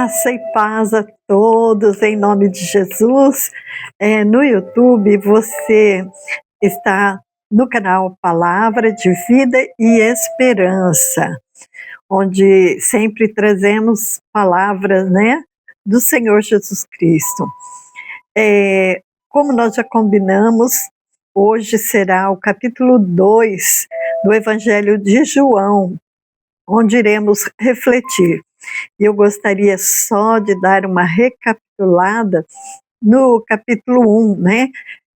Graça e paz a todos, em nome de Jesus. No YouTube, você está no canal Palavra de Vida e Esperança, onde sempre trazemos palavras, né, do Senhor Jesus Cristo. Como nós já combinamos, hoje será o capítulo 2 do Evangelho de João, onde iremos refletir. E eu gostaria só de dar uma recapitulada no capítulo 1, né?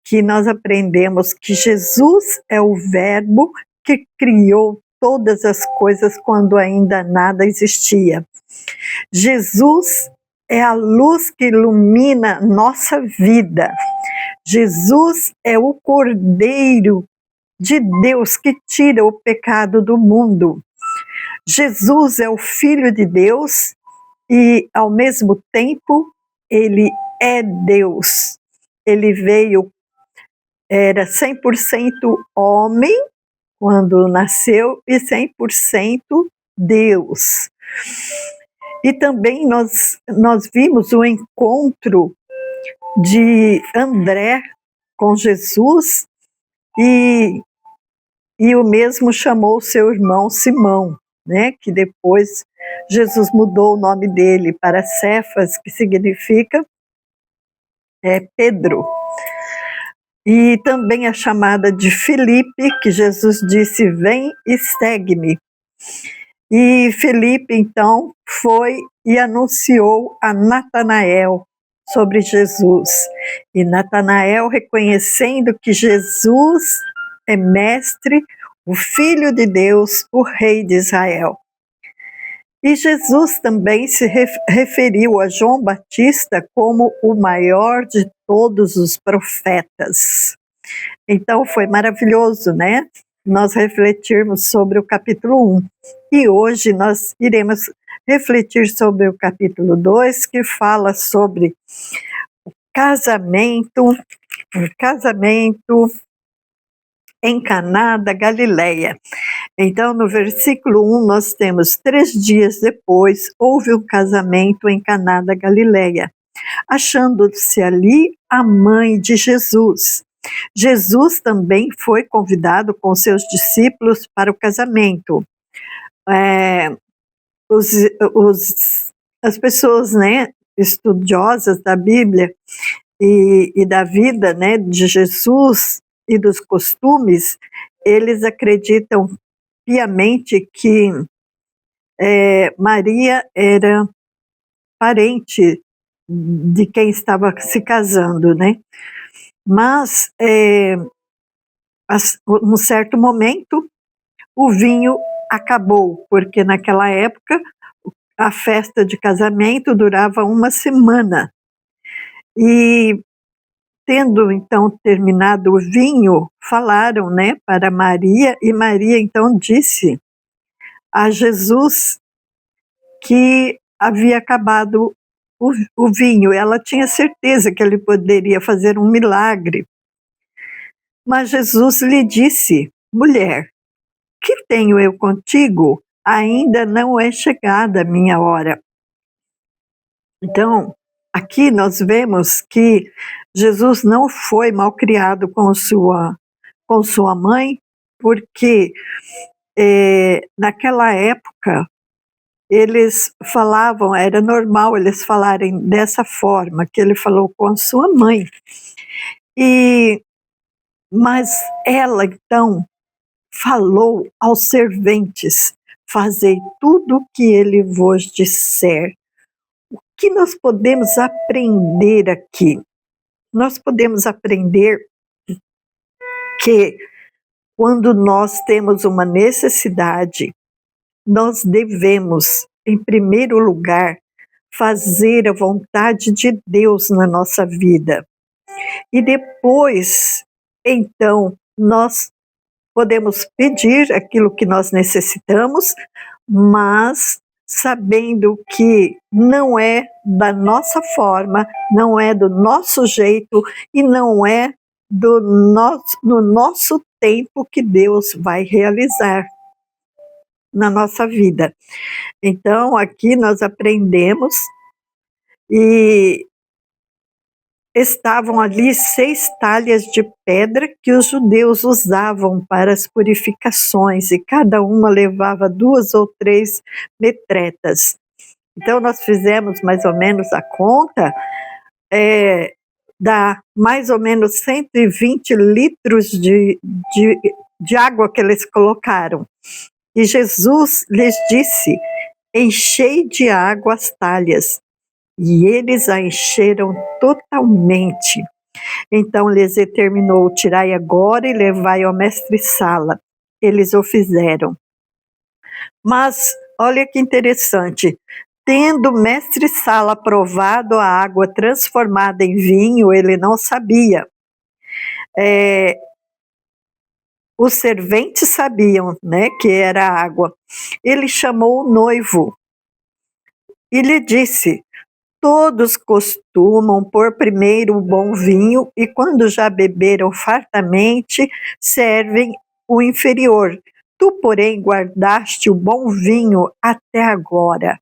Que nós aprendemos que Jesus é o Verbo que criou todas as coisas quando ainda nada existia. Jesus é a luz que ilumina nossa vida. Jesus é o Cordeiro de Deus que tira o pecado do mundo. Jesus é o Filho de Deus e, ao mesmo tempo, Ele é Deus. Ele veio, era 100% homem quando nasceu e 100% Deus. E também nós vimos o encontro de André com Jesus e o mesmo chamou seu irmão Simão, né, que depois Jesus mudou o nome dele para Cefas, que significa Pedro. E também a chamada de Filipe, que Jesus disse, vem e segue-me. E Filipe, então, foi e anunciou a Natanael sobre Jesus. E Natanael, reconhecendo que Jesus é mestre, o Filho de Deus, o Rei de Israel. E Jesus também se referiu a João Batista como o maior de todos os profetas. Então foi maravilhoso, né? Nós refletirmos sobre o capítulo 1. E hoje nós iremos refletir sobre o capítulo 2, que fala sobre o casamento em Caná da Galileia. Então, no versículo 1, nós temos: 3 dias depois, houve um casamento em Caná da Galileia, achando-se ali a mãe de Jesus. Jesus também foi convidado com seus discípulos para o casamento. As pessoas, né, estudiosas da Bíblia e da vida, né, de Jesus e dos costumes, eles acreditam piamente que Maria era parente de quem estava se casando, né? Mas, num certo momento, o vinho acabou, porque naquela época a festa de casamento durava 1 semana. E, tendo então terminado o vinho, falaram, né, para Maria, e Maria então disse a Jesus que havia acabado o vinho. Ela tinha certeza que ele poderia fazer um milagre. Mas Jesus lhe disse: mulher, que tenho eu contigo? Ainda não é chegada a minha hora. Então, aqui nós vemos que Jesus não foi malcriado com sua mãe, porque naquela época eles falavam, era normal eles falarem dessa forma, que ele falou com a sua mãe. Mas ela então falou aos serventes: fazei tudo o que ele vos disser. O que nós podemos aprender aqui? Nós podemos aprender que quando nós temos uma necessidade, nós devemos, em primeiro lugar, fazer a vontade de Deus na nossa vida. E depois, então, nós podemos pedir aquilo que nós necessitamos, mas sabendo que não é da nossa forma, não é do nosso jeito e não é no nosso tempo que Deus vai realizar na nossa vida. Então, aqui nós aprendemos E estavam ali 6 talhas de pedra que os judeus usavam para as purificações, e cada uma levava 2 ou 3 metretas. Então nós fizemos mais ou menos a conta, dá mais ou menos 120 litros de água que eles colocaram. E Jesus lhes disse: enchei de água as talhas. E eles a encheram totalmente. Então lhes determinou: tirai agora e levai ao mestre-sala. Eles o fizeram. Mas, olha que interessante, tendo o mestre-sala provado a água transformada em vinho, ele não sabia. Os serventes sabiam, né, que era água. Ele chamou o noivo e lhe disse: todos costumam pôr primeiro o bom vinho e, quando já beberam fartamente, servem o inferior. Tu, porém, guardaste o bom vinho até agora.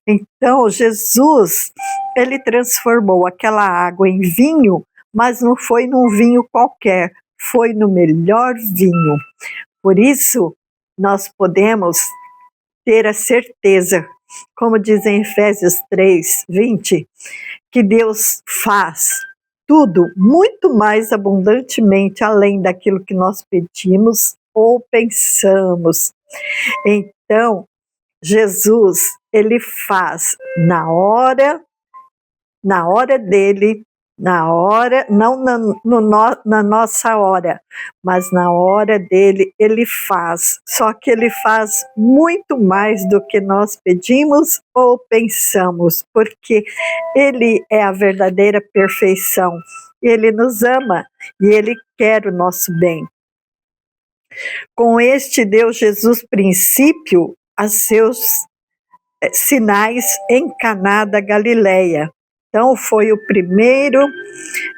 Então, Jesus, ele transformou aquela água em vinho, mas não foi num vinho qualquer, foi no melhor vinho. Por isso, nós podemos ter a certeza, como diz em Efésios 3:20, que Deus faz tudo muito mais abundantemente além daquilo que nós pedimos ou pensamos. Então, Jesus, ele faz na hora dele, na hora, não na nossa hora, mas na hora dele, ele faz. Só que ele faz muito mais do que nós pedimos ou pensamos, porque ele é a verdadeira perfeição. Ele nos ama e ele quer o nosso bem. Com este deu Jesus princípio a seus sinais em Caná da Galileia. Então foi o primeiro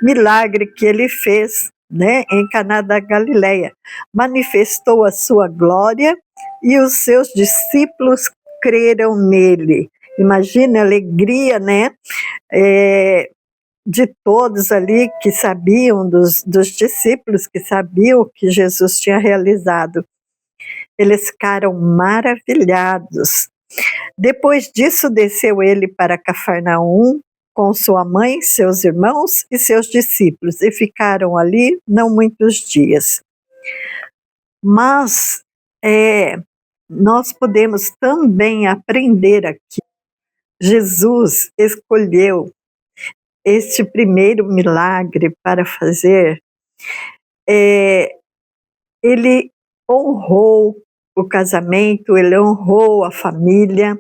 milagre que ele fez, né, em Caná da Galileia. Manifestou a sua glória e os seus discípulos creram nele. Imagina a alegria, né, de todos ali que sabiam, dos discípulos que sabiam o que Jesus tinha realizado. Eles ficaram maravilhados. Depois disso, desceu ele para Cafarnaum com sua mãe, seus irmãos e seus discípulos, e ficaram ali não muitos dias. Mas nós podemos também aprender aqui. Jesus escolheu este primeiro milagre para fazer. Ele honrou o casamento, ele honrou a família.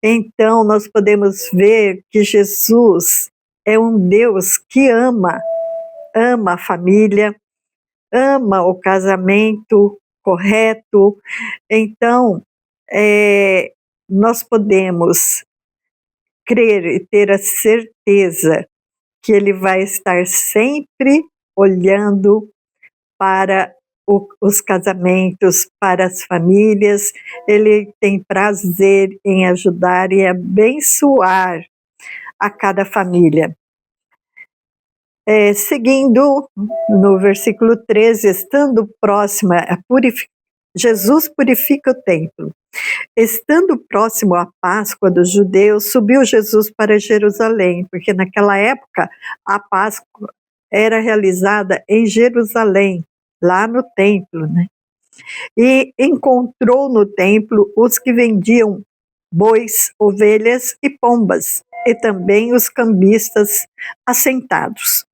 Então, nós podemos ver que Jesus é um Deus que ama a família, ama o casamento correto. Então, nós podemos crer e ter a certeza que Ele vai estar sempre olhando para os casamentos, para as famílias. Ele tem prazer em ajudar e abençoar a cada família. Seguindo no versículo 13, estando próxima, Jesus purifica o templo. Estando próximo à Páscoa dos judeus, subiu Jesus para Jerusalém, porque naquela época a Páscoa era realizada em Jerusalém, lá no templo, né? E encontrou no templo os que vendiam bois, ovelhas e pombas, e também os cambistas assentados.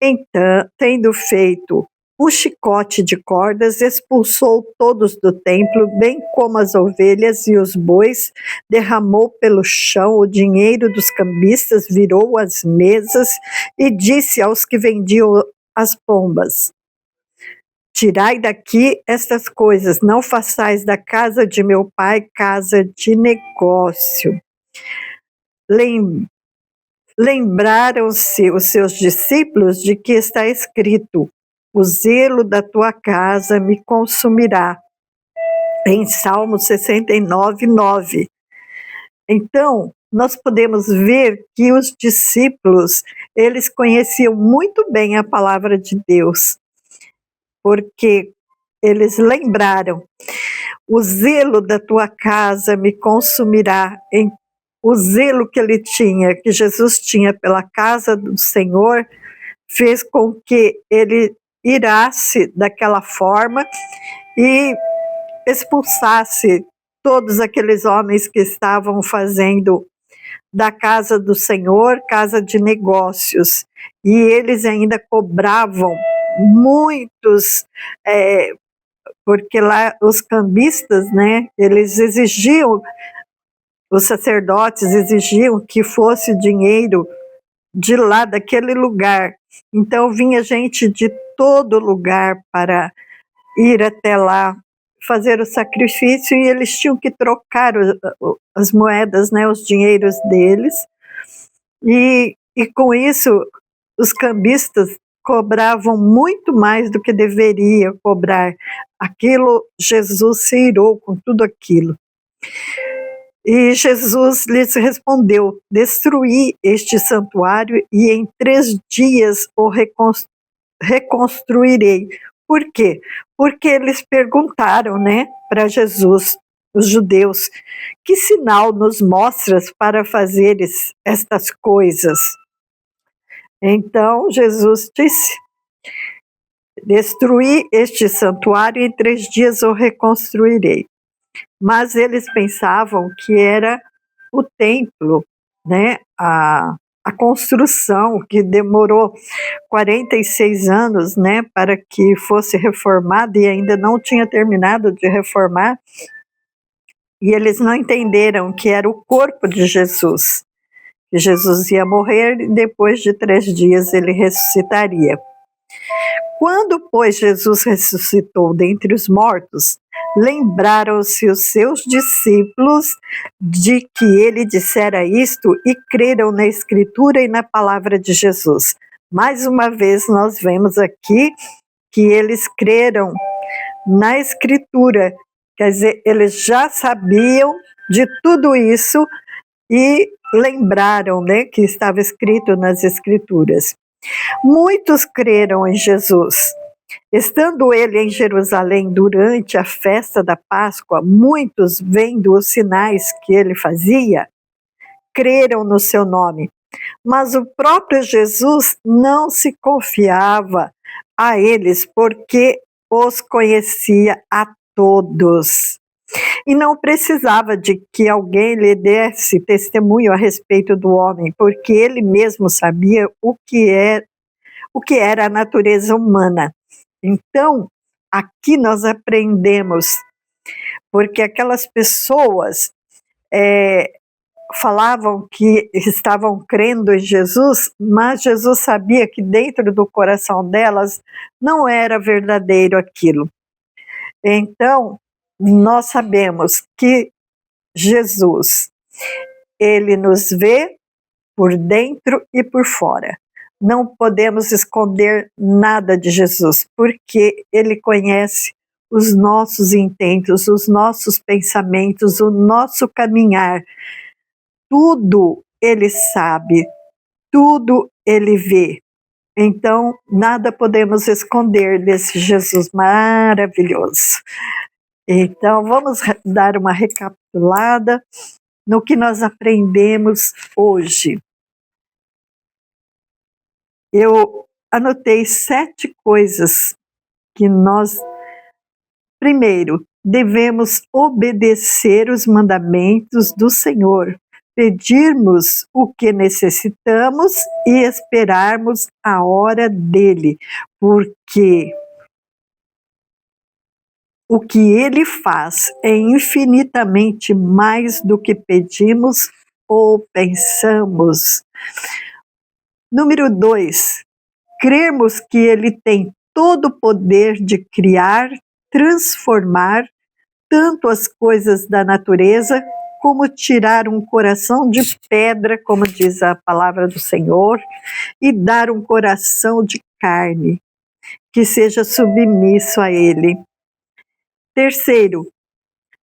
Então, tendo feito um chicote de cordas, expulsou todos do templo, bem como as ovelhas e os bois, derramou pelo chão o dinheiro dos cambistas, virou as mesas e disse aos que vendiam as pombas: tirai daqui estas coisas, não façais da casa de meu pai casa de negócio. Lembraram-se os seus discípulos de que está escrito: o zelo da tua casa me consumirá, em Salmo 69:9. Então, nós podemos ver que os discípulos, eles conheciam muito bem a palavra de Deus, porque eles lembraram: o zelo da tua casa me consumirá. O zelo que ele tinha, que Jesus tinha pela casa do Senhor, fez com que ele irasse daquela forma e expulsasse todos aqueles homens que estavam fazendo da casa do Senhor casa de negócios. E eles ainda cobravam muitos, porque lá os cambistas, né, eles exigiam, os sacerdotes exigiam que fosse dinheiro de lá, daquele lugar. Então vinha gente de todo lugar para ir até lá fazer o sacrifício, e eles tinham que trocar as moedas, né, os dinheiros deles, e com isso os cambistas cobravam muito mais do que deveria cobrar. Aquilo, Jesus se irou com tudo aquilo. E Jesus lhes respondeu: destruí este santuário e em 3 dias o reconstruirei. Por quê? Porque eles perguntaram, né, para Jesus, os judeus: que sinal nos mostras para fazeres estas coisas? Então Jesus disse: destruí este santuário e em 3 dias o reconstruirei. Mas eles pensavam que era o templo, né, a construção, que demorou 46 anos, né, para que fosse reformado, e ainda não tinha terminado de reformar, e eles não entenderam que era o corpo de Jesus, que Jesus ia morrer e depois de 3 dias ele ressuscitaria. Quando, pois, Jesus ressuscitou dentre os mortos, lembraram-se os seus discípulos de que ele dissera isto e creram na Escritura e na palavra de Jesus. Mais uma vez nós vemos aqui que eles creram na Escritura, quer dizer, eles já sabiam de tudo isso e lembraram, né, que estava escrito nas Escrituras. Muitos creram em Jesus. Estando ele em Jerusalém durante a festa da Páscoa, muitos, vendo os sinais que ele fazia, creram no seu nome. Mas o próprio Jesus não se confiava a eles, porque os conhecia a todos. E não precisava de que alguém lhe desse testemunho a respeito do homem, porque ele mesmo sabia o que era a natureza humana. Então, aqui nós aprendemos, porque aquelas pessoas falavam que estavam crendo em Jesus, mas Jesus sabia que dentro do coração delas não era verdadeiro aquilo. Então, nós sabemos que Jesus, ele nos vê por dentro e por fora. Não podemos esconder nada de Jesus, porque ele conhece os nossos intentos, os nossos pensamentos, o nosso caminhar. Tudo ele sabe, tudo ele vê. Então, nada podemos esconder desse Jesus maravilhoso. Então, vamos dar uma recapitulada no que nós aprendemos hoje. Eu anotei 7 coisas que nós, primeiro, devemos obedecer os mandamentos do Senhor, pedirmos o que necessitamos e esperarmos a hora dele, porque o que ele faz é infinitamente mais do que pedimos ou pensamos. Número 2, crermos que ele tem todo o poder de criar, transformar tanto as coisas da natureza, como tirar um coração de pedra, como diz a palavra do Senhor, e dar um coração de carne, que seja submisso a ele. Terceiro,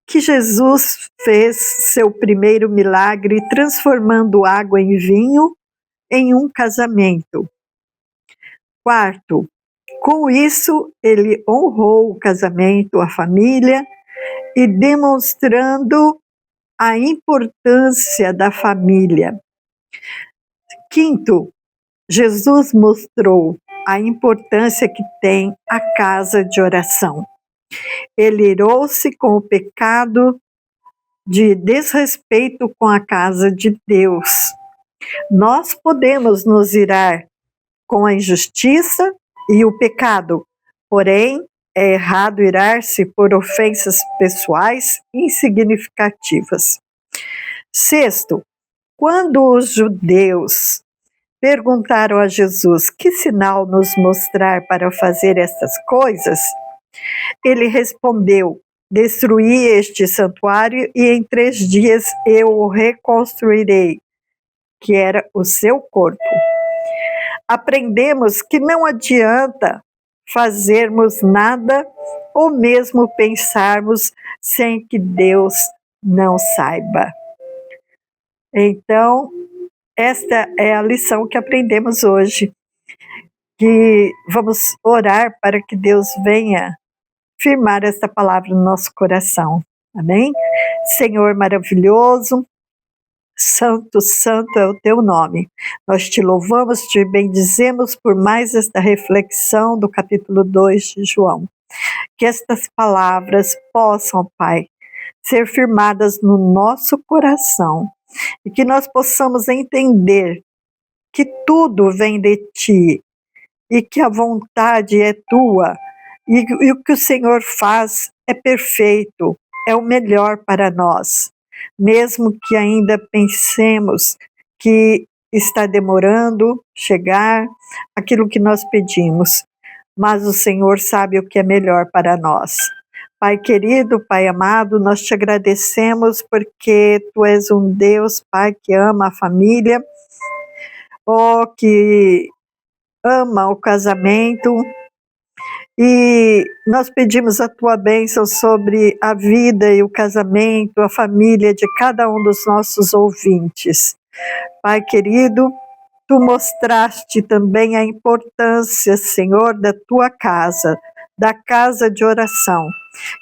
que Jesus fez seu primeiro milagre transformando água em vinho em um casamento. Quarto, com isso ele honrou o casamento, a família, e demonstrando a importância da família. Quinto, Jesus mostrou a importância que tem a casa de oração. Ele irou-se com o pecado de desrespeito com a casa de Deus. Nós podemos nos irar com a injustiça e o pecado, porém, é errado irar-se por ofensas pessoais insignificativas. Sexto, quando os judeus perguntaram a Jesus que sinal nos mostrar para fazer estas coisas, ele respondeu: destruí este santuário e em 3 dias eu o reconstruirei, que era o seu corpo. Aprendemos que não adianta fazermos nada ou mesmo pensarmos sem que Deus não saiba. Então, esta é a lição que aprendemos hoje, que vamos orar para que Deus venha firmar esta palavra no nosso coração. Amém? Senhor maravilhoso, santo, santo é o teu nome. Nós te louvamos, te bendizemos por mais esta reflexão do capítulo 2 de João. Que estas palavras possam, Pai, ser firmadas no nosso coração e que nós possamos entender que tudo vem de Ti e que a vontade é Tua e o que o Senhor faz é perfeito, é o melhor para nós. Mesmo que ainda pensemos que está demorando chegar aquilo que nós pedimos, mas o Senhor sabe o que é melhor para nós. Pai querido, Pai amado, nós te agradecemos porque Tu és um Deus, Pai, que ama a família, que ama o casamento, e nós pedimos a Tua bênção sobre a vida e o casamento, a família de cada um dos nossos ouvintes. Pai querido, Tu mostraste também a importância, Senhor, da Tua casa, da casa de oração,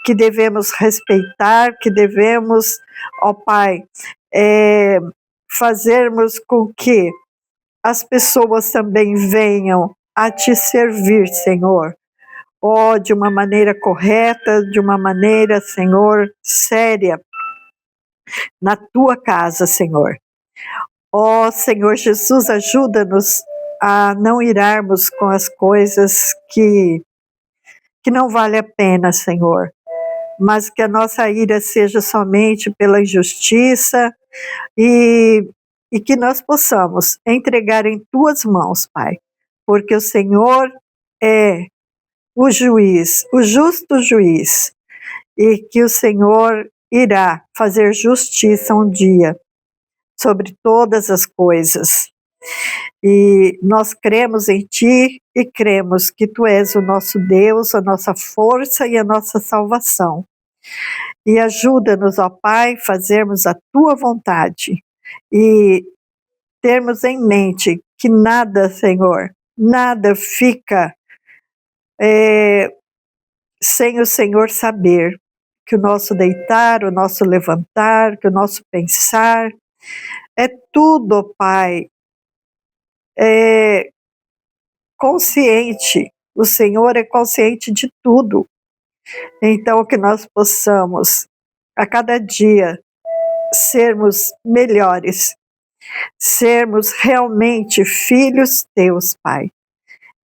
que devemos respeitar, que devemos, ó Pai, fazermos com que as pessoas também venham a Te servir, Senhor. De uma maneira correta, de uma maneira, Senhor, séria, na Tua casa, Senhor. Senhor Jesus, ajuda-nos a não irarmos com as coisas que não vale a pena, Senhor, mas que a nossa ira seja somente pela injustiça e que nós possamos entregar em Tuas mãos, Pai, porque o Senhor é o juiz, o justo juiz, e que o Senhor irá fazer justiça um dia sobre todas as coisas. E nós cremos em Ti e cremos que Tu és o nosso Deus, a nossa força e a nossa salvação. E ajuda-nos, ó Pai, fazermos a Tua vontade e termos em mente que nada, Senhor, nada fica sem o Senhor saber, que o nosso deitar, o nosso levantar, que o nosso pensar, é tudo, Pai, consciente. O Senhor é consciente de tudo. Então, que nós possamos, a cada dia, sermos melhores, sermos realmente filhos Teus, Pai,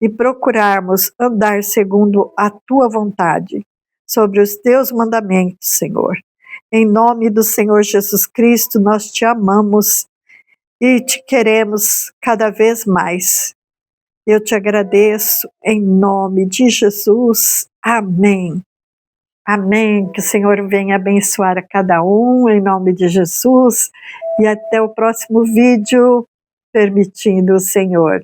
e procurarmos andar segundo a Tua vontade, sobre os Teus mandamentos, Senhor. Em nome do Senhor Jesus Cristo, nós Te amamos e Te queremos cada vez mais. Eu Te agradeço em nome de Jesus. Amém. Amém. Que o Senhor venha abençoar a cada um em nome de Jesus. E até o próximo vídeo, permitindo o Senhor.